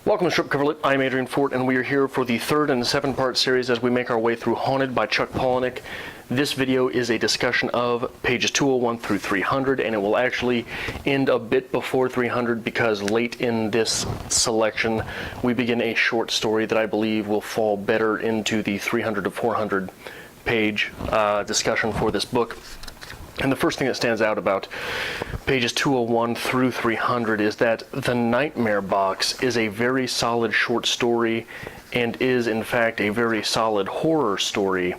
Welcome to Strip Cover Lit. I'm Adrian Fort, and we are here for the third in the 7-part series as we make our way through Haunted by Chuck Palahniuk. This video is a discussion of pages 201 through 300, and it will actually end a bit before 300 because late in this selection we begin a short story that I believe will fall better into the 300 to 400 page discussion for this book. And the first thing that stands out about pages 201 through 300 is that The Nightmare Box is a very solid short story and is in fact a very solid horror story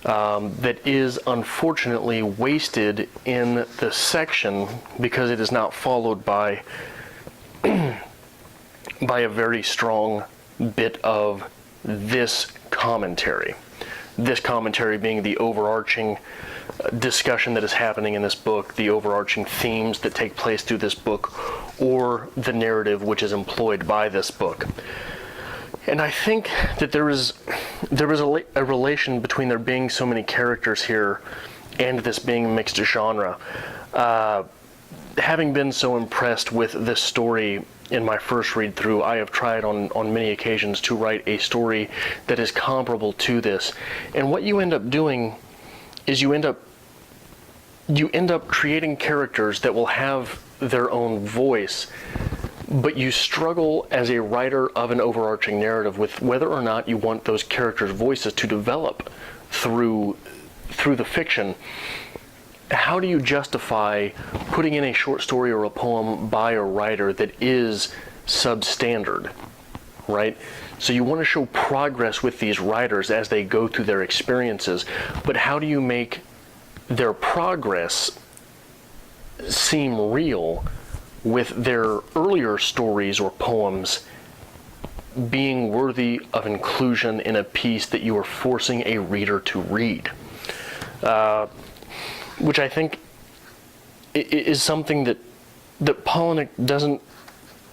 that is unfortunately wasted in the section because it is not followed by by a very strong bit of this commentary. This commentary being the overarching discussion that is happening in this book, the overarching themes that take place through this book, or the narrative which is employed by this book. And I think that there is a relation between there being so many characters here and this being mixed genre. Having been so impressed with this story in my first read through, I have tried on many occasions to write a story that is comparable to this. And what you end up doing is you end up creating characters that will have their own voice, but you struggle as a writer of an overarching narrative with whether or not you want those characters' voices to develop through the fiction. How do you justify putting in a short story or a poem by a writer that is substandard, right? So you want to show progress with these writers as they go through their experiences, but how do you make their progress seem real with their earlier stories or poems being worthy of inclusion in a piece that you are forcing a reader to read? Which I think is something that Palahniuk doesn't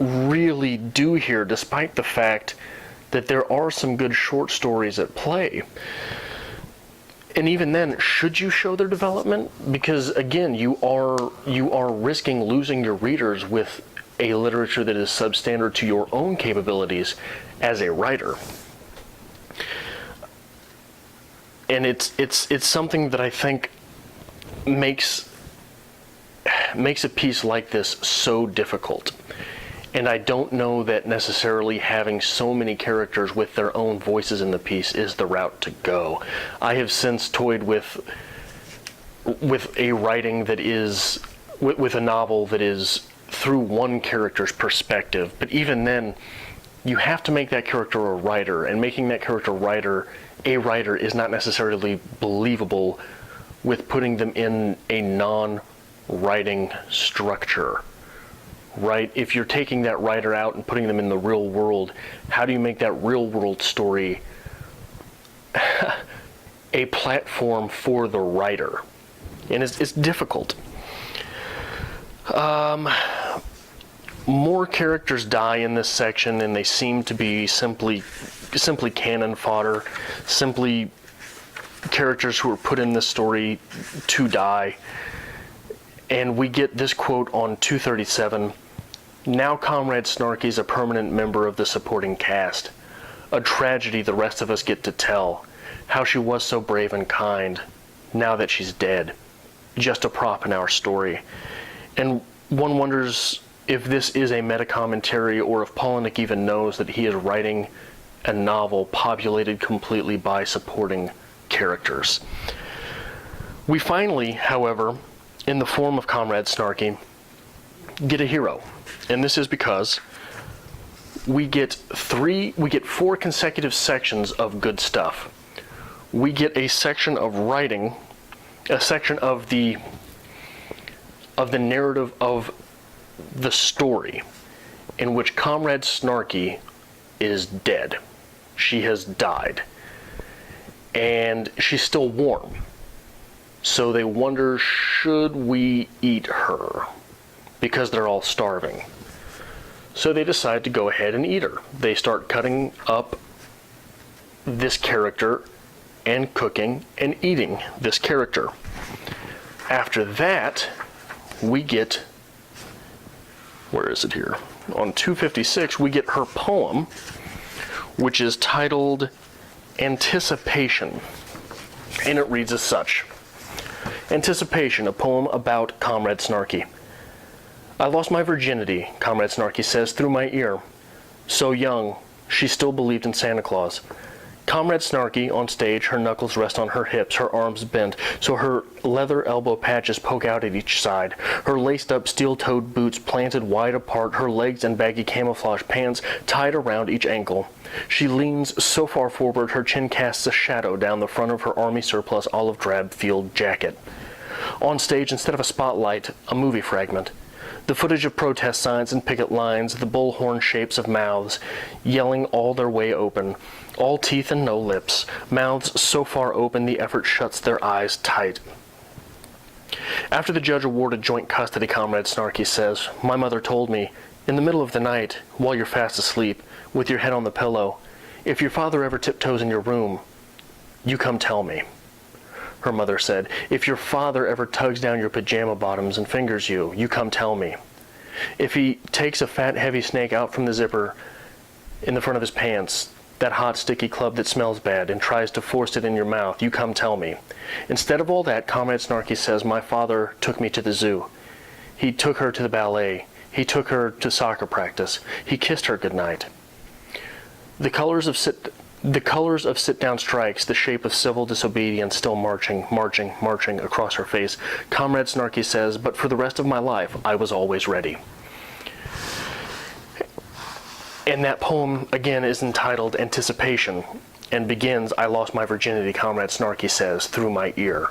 really do here, despite the fact that there are some good short stories at play. And even then, should you show their development? Because again, you are risking losing your readers with a literature that is substandard to your own capabilities as a writer. And it's something that I think makes a piece like this so difficult. And I don't know that necessarily having so many characters with their own voices in the piece is the route to go. I have since toyed with a writing that is, with a novel that is through one character's perspective, but even then, you have to make that character a writer, and making that character a writer is not necessarily believable with putting them in a non-writing structure. Right? If you're taking that writer out and putting them in the real world, how do you make that real world story a platform for the writer? And it's difficult. More characters die in this section, and they seem to be simply cannon fodder, simply characters who are put in this story to die. And we get this quote on 237. Now Comrade Snarky's a permanent member of the supporting cast. A tragedy the rest of us get to tell. How she was so brave and kind. Now that she's dead. Just a prop in our story. And one wonders if this is a meta-commentary or if Palahniuk even knows that he is writing a novel populated completely by supporting characters. We finally, however, in the form of Comrade Snarky, get a hero. And this is because we get 4 consecutive sections of good stuff. We get a section of writing, a section of the narrative of the story in which Comrade Snarky is dead. She has died. And she's still warm. So they wonder, should we eat her? Because they're all starving. So they decide to go ahead and eat her. They start cutting up this character and cooking and eating this character. After that, we get where is it here? On 256, we get her poem, which is titled Anticipation, and it reads as such. Anticipation, a poem about Comrade Snarky. I lost my virginity, Comrade Snarky says, through my ear. So young, she still believed in Santa Claus. Comrade Snarky, on stage, her knuckles rest on her hips, her arms bent, so her leather elbow patches poke out at each side, her laced-up steel-toed boots planted wide apart, her legs in baggy camouflage pants tied around each ankle. She leans so far forward, her chin casts a shadow down the front of her army surplus olive drab field jacket. On stage, instead of a spotlight, a movie fragment. The footage of protest signs and picket lines, the bullhorn shapes of mouths, yelling all their way open, all teeth and no lips, mouths so far open the effort shuts their eyes tight. After the judge awarded joint custody, Comrade Snarky says, my mother told me, in the middle of the night, while you're fast asleep, with your head on the pillow, if your father ever tiptoes in your room, you come tell me. Her mother said, if your father ever tugs down your pajama bottoms and fingers you, you come tell me. If he takes a fat, heavy snake out from the zipper in the front of his pants, that hot, sticky club that smells bad, and tries to force it in your mouth, you come tell me. Instead of all that, Comrade Snarky says, my father took me to the zoo. He took her to the ballet. He took her to soccer practice. He kissed her goodnight. The colors of sit-down strikes, the shape of civil disobedience still marching across her face. Comrade Snarky says, but for the rest of my life, I was always ready. And that poem, again, is entitled Anticipation, and begins, I lost my virginity, Comrade Snarky says, through my ear.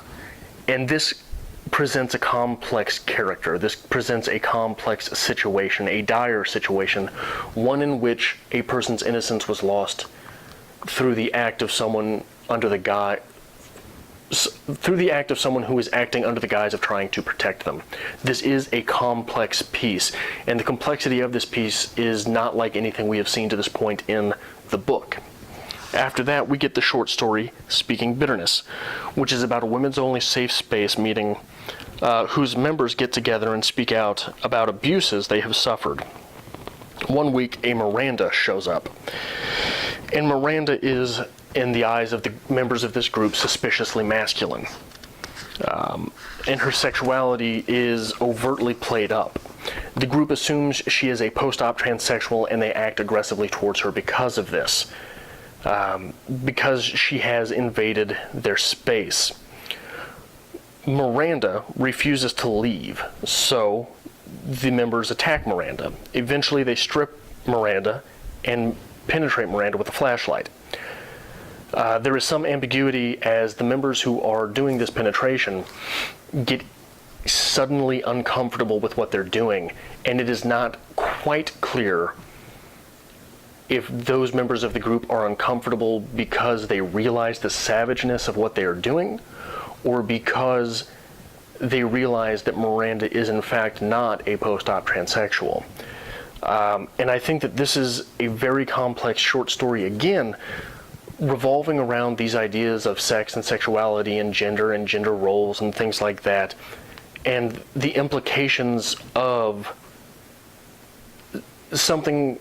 And this presents a complex character. This presents a complex situation, a dire situation, one in which a person's innocence was lost through the act of someone who is acting under the guise of trying to protect them. This is a complex piece, and the complexity of this piece is not like anything we have seen to this point in the book. After that, we get the short story, Speaking Bitterness, which is about a women's only safe space meeting whose members get together and speak out about abuses they have suffered. One week, a Miranda shows up, and Miranda is, in the eyes of the members of this group, suspiciously masculine. And her sexuality is overtly played up. The group assumes she is a post-op transsexual, and they act aggressively towards her because of this, because she has invaded their space. Miranda refuses to leave, so the members attack Miranda. Eventually, they strip Miranda and penetrate Miranda with a flashlight. There is some ambiguity as the members who are doing this penetration get suddenly uncomfortable with what they're doing, and it is not quite clear if those members of the group are uncomfortable because they realize the savageness of what they are doing, or because they realize that Miranda is in fact not a post-op transsexual. And I think that this is a very complex short story, again, revolving around these ideas of sex and sexuality and gender roles and things like that, and the implications of something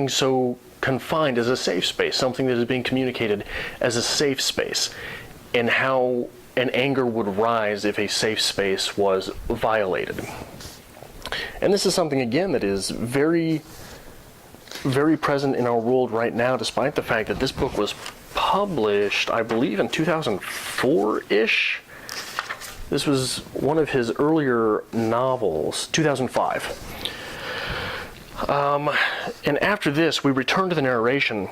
so confined as a safe space, something that is being communicated as a safe space, and how an anger would rise if a safe space was violated. And this is something, again, that is very, very present in our world right now, despite the fact that this book was published, I believe, in 2004-ish. This was one of his earlier novels, 2005. And after this, we return to the narration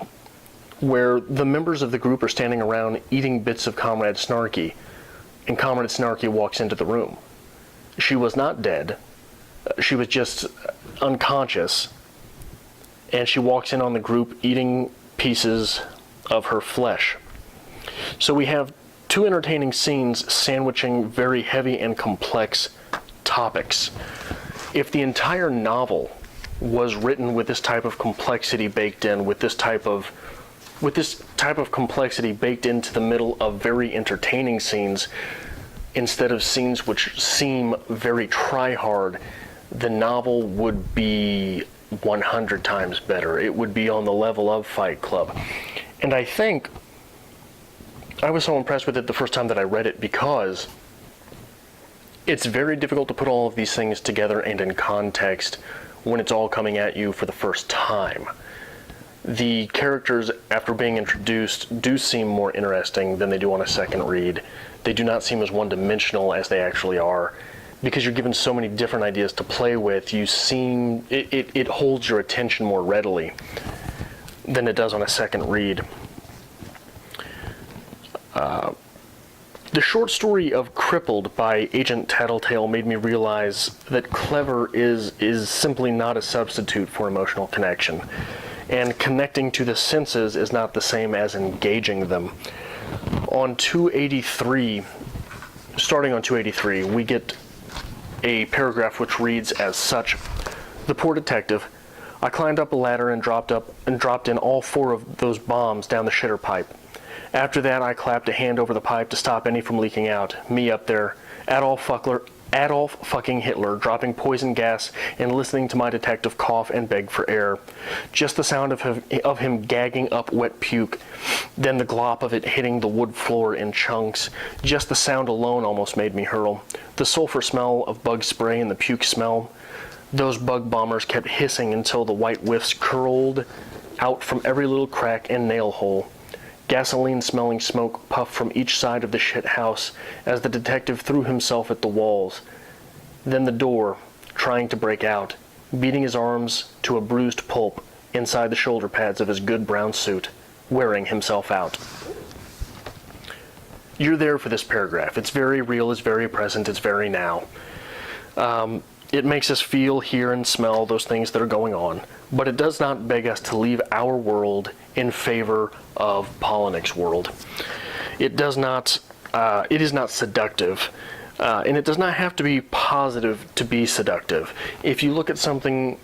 where the members of the group are standing around eating bits of Comrade Snarky, and Comrade Snarky walks into the room. She was not dead. She was just unconscious, and she walks in on the group eating pieces of her flesh. So we have two entertaining scenes sandwiching very heavy and complex topics. If the entire novel was written with this type of complexity baked in, with this type of complexity baked into the middle of very entertaining scenes, instead of scenes which seem very try-hard, the novel would be 100 times better. It would be on the level of Fight Club. And I think I was so impressed with it the first time that I read it because it's very difficult to put all of these things together and in context when it's all coming at you for the first time. The characters, after being introduced, do seem more interesting than they do on a second read. They do not seem as one-dimensional as they actually are. Because you're given so many different ideas to play with, it holds your attention more readily than it does on a second read. The short story of Crippled by Agent Tattletale made me realize that clever is simply not a substitute for emotional connection. And connecting to the senses is not the same as engaging them. On 283, starting on 283, we get a paragraph which reads as such: "The poor detective. I climbed up a ladder and dropped in all 4 of those bombs down the shitter pipe. After that, I clapped a hand over the pipe to stop any from leaking out. Me up there, Adolf fucking Hitler, dropping poison gas and listening to my detective cough and beg for air. Just the sound of him gagging up wet puke, then the glop of it hitting the wood floor in chunks. Just the sound alone almost made me hurl. The sulfur smell of bug spray and the puke smell. Those bug bombers kept hissing until the white whiffs curled out from every little crack and nail hole. Gasoline-smelling smoke puffed from each side of the shit house as the detective threw himself at the walls. Then the door, trying to break out, beating his arms to a bruised pulp inside the shoulder pads of his good brown suit, wearing himself out." You're there for this paragraph. It's very real, it's very present, it's very now. It makes us feel, hear, and smell those things that are going on, but it does not beg us to leave our world in favor of Palahniuk's world. It is not seductive, and it does not have to be positive to be seductive. If you look at something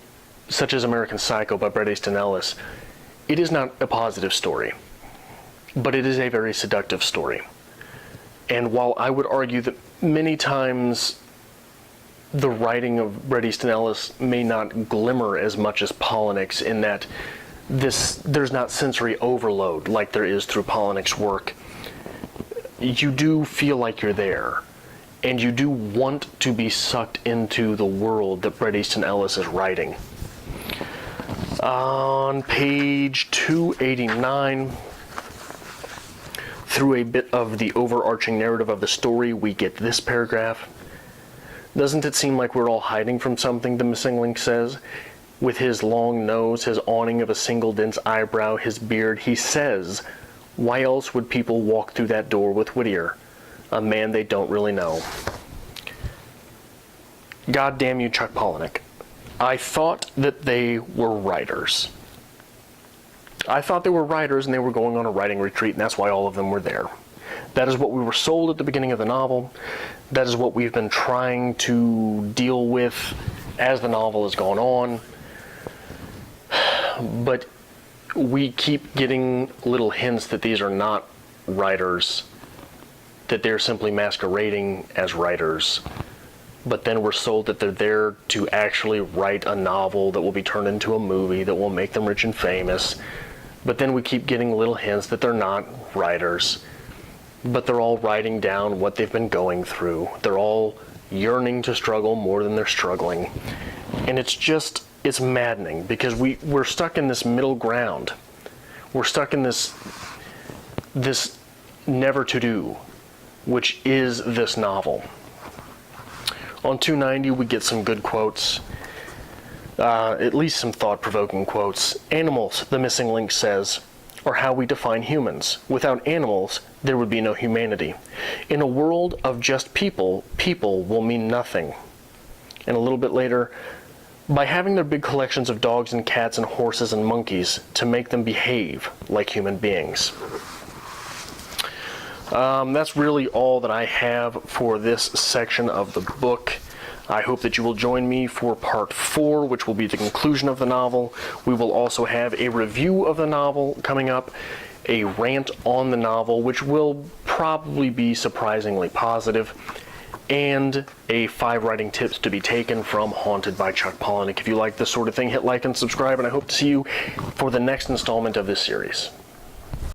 such as American Psycho by Bret Easton Ellis, it is not a positive story, but it is a very seductive story. And while I would argue that many times the writing of Bret Easton Ellis may not glimmer as much as Palahniuk's, in that there's not sensory overload like there is through Palahniuk's work. You do feel like you're there, and you do want to be sucked into the world that Bret Easton Ellis is writing. On page 289, through a bit of the overarching narrative of the story, we get this paragraph. "Doesn't it seem like we're all hiding from something?" the missing link says. "With his long nose, his awning of a single dense eyebrow, his beard, he says, why else would people walk through that door with Whittier, a man they don't really know?" God damn you, Chuck Palahniuk. I thought that they were writers. I thought they were writers and they were going on a writing retreat, and that's why all of them were there. That is what we were sold at the beginning of the novel. That is what we've been trying to deal with as the novel has gone on. But we keep getting little hints that these are not writers, that they're simply masquerading as writers. But then we're sold that they're there to actually write a novel that will be turned into a movie that will make them rich and famous. But then we keep getting little hints that they're not writers, but they're all writing down what they've been going through. They're all yearning to struggle more than they're struggling. And it's maddening, because we're stuck in this middle ground. We're stuck in this never to do, which is this novel. On 290, we get some good quotes, at least some thought-provoking quotes. "Animals," the missing link says, "are how we define humans. Without animals, there would be no humanity. In a world of just people, people will mean nothing." And a little bit later, "By having their big collections of dogs and cats and horses and monkeys to make them behave like human beings." That's really all that I have for this section of the book. I hope that you will join me for part 4, which will be the conclusion of the novel. We will also have a review of the novel coming up, a rant on the novel, which will probably be surprisingly positive, and a 5 writing tips to be taken from Haunted by Chuck Palahniuk. If you like this sort of thing, hit like and subscribe, and I hope to see you for the next installment of this series.